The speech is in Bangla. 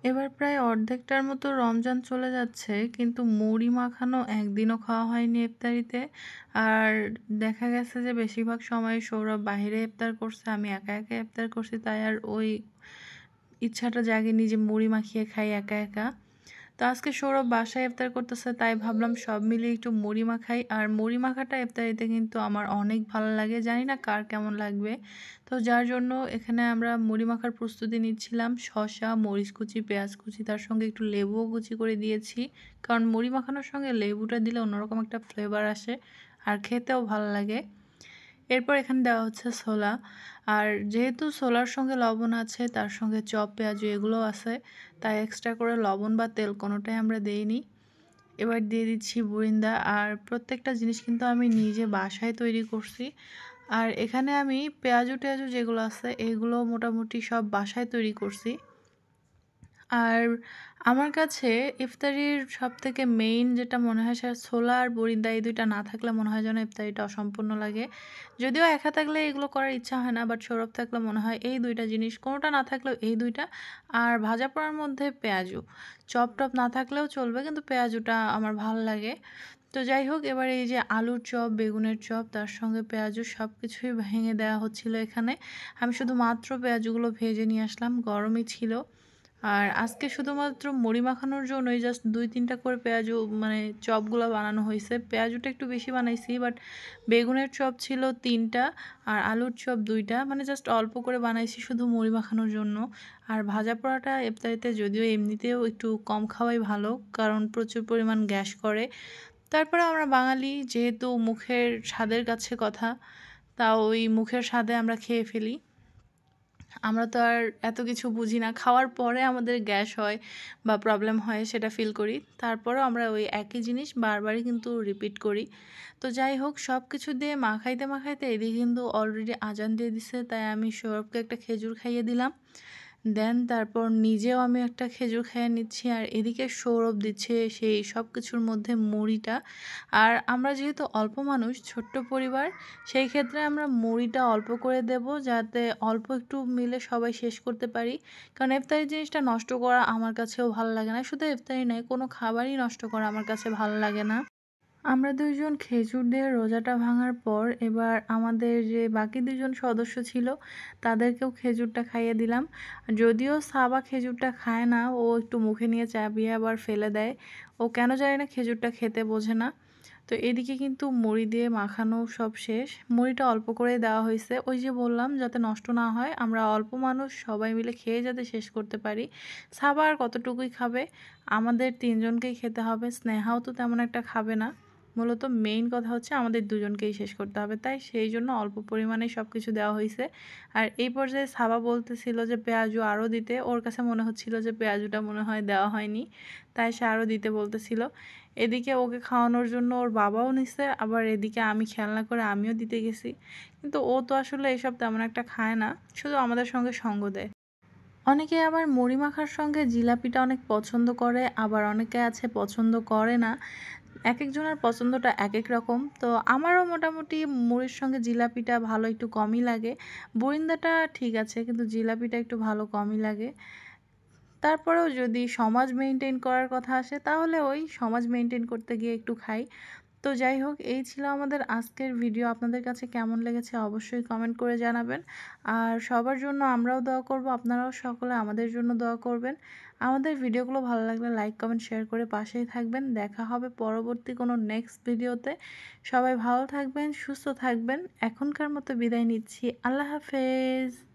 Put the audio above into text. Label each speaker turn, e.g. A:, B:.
A: এবার প্রায় অর্ধেকটার মতো রমজান চলে যাচ্ছে, কিন্তু মুড়ি মাখানো একদিনও খাওয়া হয়নি ইফতারিতে। আর দেখা গেছে যে বেশিরভাগ সময় সৌরভ বাইরে ইফতার করছে, আমি একা একা ইফতার করছি, তাই আর ওই ইচ্ছাটা জাগেনি যে মুড়ি মাখিয়ে খাই একা একা। তো আজকে সৌরভ বাসায় ইফতার করতেছে, তাই ভাবলাম সব মিলিয়ে একটু মুড়ি মাখাই। আর মুড়ি মাখাটা ইফতারিতে কিন্তু আমার অনেক ভালো লাগে, জানি না কার কেমন লাগবে। তো যার জন্য এখানে আমরা মুড়ি মাখার প্রস্তুতি নিচ্ছিলাম। শসা, মরিচ কুচি, পেঁয়াজ কুচি, তার সঙ্গে একটু লেবুও কুচি করে দিয়েছি, কারণ মুড়ি মাখানোর সঙ্গে লেবুটা দিলে অন্যরকম একটা ফ্লেভার আসে আর খেতেও ভালো লাগে। এরপর এখানে দেওয়া হচ্ছে ছোলা। আর যেহেতু ছোলার সঙ্গে লবণ আছে, তার সঙ্গে চপ, পেঁয়াজু এগুলো আছে, তাই এক্সট্রা করে লবণ বা তেল কোনোটাই আমরা দেইনি। এবার দিয়ে দিচ্ছি বুরিন্দা। আর প্রত্যেকটা জিনিস কিন্তু আমি নিজে বাসায় তৈরি করছি। আর এখানে আমি পেঁয়াজু টেয়াজু যেগুলো আছে এগুলো মোটামুটি সব বাসায় তৈরি করছি। আর আমার কাছে ইফতারির সবথেকে মেইন যেটা মনে হয় সেটা ছোলা আর বরিন্দা, এই দুইটা না থাকলে মনে হয় যেন ইফতারিটা অসম্পূর্ণ লাগে। যদিও একা থাকলে এগুলো করার ইচ্ছা হয় না, বাট সৌরভ থাকলে মনে হয় এই দুইটা জিনিস, কোনোটা না থাকলেও এই দুইটা। আর ভাজা পোড়ার মধ্যে পেঁয়াজু, চপ টপ না থাকলেও চলবে, কিন্তু পেঁয়াজুটা আমার ভালো লাগে। তো যাই হোক, এবার এই যে আলুর চপ, বেগুনের চপ, তার সঙ্গে পেঁয়াজু সব কিছুই ভেঙে দেওয়া হচ্ছিল এখানে। আমি শুধু মাত্র পেঁয়াজুগুলো ভেজে নিয়ে আসলাম, গরমই ছিল। আর আজকে শুধুমাত্র মুড়ি মাখানোর জন্যই জাস্ট 2-3টা করে পেঁয়াজু মানে চপগুলো বানানো হয়েছে। পেঁয়াজুটা একটু বেশি বানাইছি, বাট বেগুনের চপ ছিল 3টা আর আলুর চপ 2টা, মানে জাস্ট অল্প করে বানাইছি শুধু মুড়ি মাখানোর জন্য। আর ভাজা পোড়াটা ইফতারিতে যদিও এমনিতেও একটু কম খাওয়াই ভালো, কারণ প্রচুর পরিমাণ গ্যাস করে। তারপরে আমরা বাঙালি, যেহেতু মুখের স্বাদের কাছে কথা, তা ওই মুখের স্বাদে আমরা খেয়ে ফেলি। আমরা তো আর এত কিছু বুঝি না, খাওয়ার পরে আমাদের গ্যাস হয় বা প্রবলেম হয় সেটা ফিল করি, তারপরেও আমরা ওই একই জিনিস বারবারই কিন্তু রিপিট করি। তো যাই হোক, সব কিছু দিয়ে মাখাইতে মাখাইতে এদিকে কিন্তু অলরেডি আজান দিয়ে দিছে, তাই আমি সৌরভকে একটা খেজুর খাইয়ে দিলাম। দেন তারপর নিজেও আমি একটা খেজুর খেয়ে নিচ্ছি, আর এদিকে সৌরভ দিচ্ছে সেই সব কিছুর মধ্যে মুড়িটা। আর আমরা যেহেতু অল্প মানুষ, ছোট্ট পরিবার, সেই ক্ষেত্রে আমরা মুড়িটা অল্প করে দেব, যাতে অল্প একটু মিলে সবাই শেষ করতে পারি। কারণ ইফতারি জিনিসটা নষ্ট করা আমার কাছেও ভালো লাগে না, শুধু ইফতারি নয়, কোনো খাবারই নষ্ট করা আমার কাছে ভালো লাগে না। আমরা 2জন খেজুর দিয়ে রোজাটা ভাঙার পর এবার আমাদের যে বাকি 2জন সদস্য ছিল তাদেরকেও খেজুরটা খাইয়ে দিলাম। যদিও সাবা খেজুরটা খায় না, ও একটু মুখে নিয়ে চাবিয়ে আবার ফেলে দেয়। ও কেন জানি না খেজুরটা খেতে বোঝে না। তো এদিকে কিন্তু মুড়ি দিয়ে মাখানো সব শেষ। মুড়িটা অল্প করে দেওয়া হয়েছে, ওই যে বললাম যাতে নষ্ট না হয়, আমরা অল্প মানুষ সবাই মিলে খেয়ে যাতে শেষ করতে পারি। সাবা আর কতটুকুই খাবে, আমাদের 3জনকেই খেতে হবে, স্নেহাও তো তেমন একটা খাবে না। মূলত মেইন কথা হচ্ছে আমাদের 2জনকেই শেষ করতে হবে, তাই সেই জন্য অল্প পরিমাণে সব কিছু দেওয়া হয়েছে। আর এই পর্যায়ে সাবা বলতেছিল যে পেঁয়াজু আরও দিতে, ওর কাছে মনে হচ্ছিল যে পেঁয়াজুটা মনে হয় দেওয়া হয়নি, তাই সে আরও দিতে বলতেছিল। এদিকে ওকে খাওয়ানোর জন্য ওর বাবাও নিছে, আবার এদিকে আমি খেয়াল না করে আমিও দিতে গেছি। কিন্তু ও তো আসলে এসব তেমন একটা খায় না, শুধু আমাদের সঙ্গে সঙ্গ দেয়। অনেকে আবার মুড়ি মাখার সঙ্গে জিলাপিটা অনেক পছন্দ করে, আবার অনেকে আছে পছন্দ করে না। একেকজনের পছন্দটা একেক রকম। তো আমারও মোটামুটি মুড়ির সঙ্গে জিলাপিটা ভালো একটু কমই লাগে। বুরিন্দাটা ঠিক আছে, কিন্তু জিলাপিটা একটু ভালো কমই লাগে। তারপরেও যদি সমাজ মেইনটেইন করার কথা আসে, তাহলে ওই সমাজ মেইনটেইন করতে গিয়ে একটু খাই। তো যাই হোক, এই ছিল আমাদের আজকের ভিডিও। আপনাদের কাছে কেমন লেগেছে অবশ্যই কমেন্ট করে জানাবেন। আর সবার জন্য আমরাও দোয়া করব, আপনারাও সকলে আমাদের জন্য দোয়া করবেন। আমাদের ভিডিওগুলো ভালো লাগলে লাইক, কমেন্ট, শেয়ার করে পাশেই থাকবেন। দেখা হবে পরবর্তী কোনো নেক্সট ভিডিওতে। সবাই ভালো থাকবেন, সুস্থ থাকবেন। এখনকার মতো বিদায় নিচ্ছি। আল্লাহ হাফেজ।